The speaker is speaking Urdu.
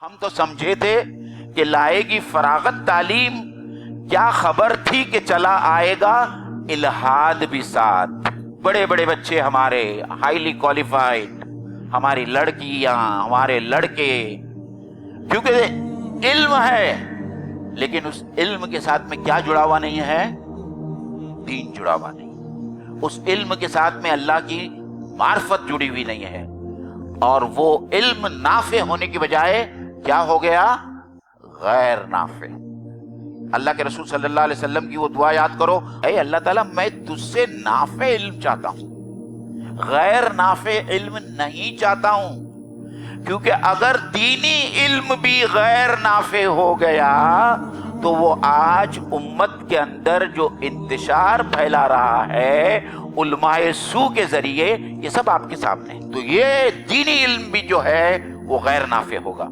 ہم تو سمجھے تھے کہ لائے گی فراغت تعلیم، کیا خبر تھی کہ چلا آئے گا الہاد بھی ساتھ۔ بڑے بڑے بچے ہمارے ہائیلی کوالیفائڈ، ہماری لڑکیاں، ہمارے لڑکے، کیونکہ علم ہے، لیکن اس علم کے ساتھ میں کیا جڑا ہوا نہیں ہے؟ دین جڑا ہوا نہیں۔ اس علم کے ساتھ میں اللہ کی معرفت جڑی ہوئی نہیں ہے، اور وہ علم نافع ہونے کی بجائے کیا ہو گیا؟ غیر نافع۔ اللہ کے رسول صلی اللہ علیہ وسلم کی وہ دعا یاد کرو، اے اللہ تعالیٰ میں تجھ سے نافع علم چاہتا ہوں، غیر نافع علم نہیں چاہتا ہوں، کیونکہ اگر دینی علم بھی غیر نافع ہو گیا تو وہ آج امت کے اندر جو انتشار پھیلا رہا ہے علماء سو کے ذریعے، یہ سب آپ کے سامنے، تو یہ دینی علم بھی جو ہے وہ غیر نافع ہوگا۔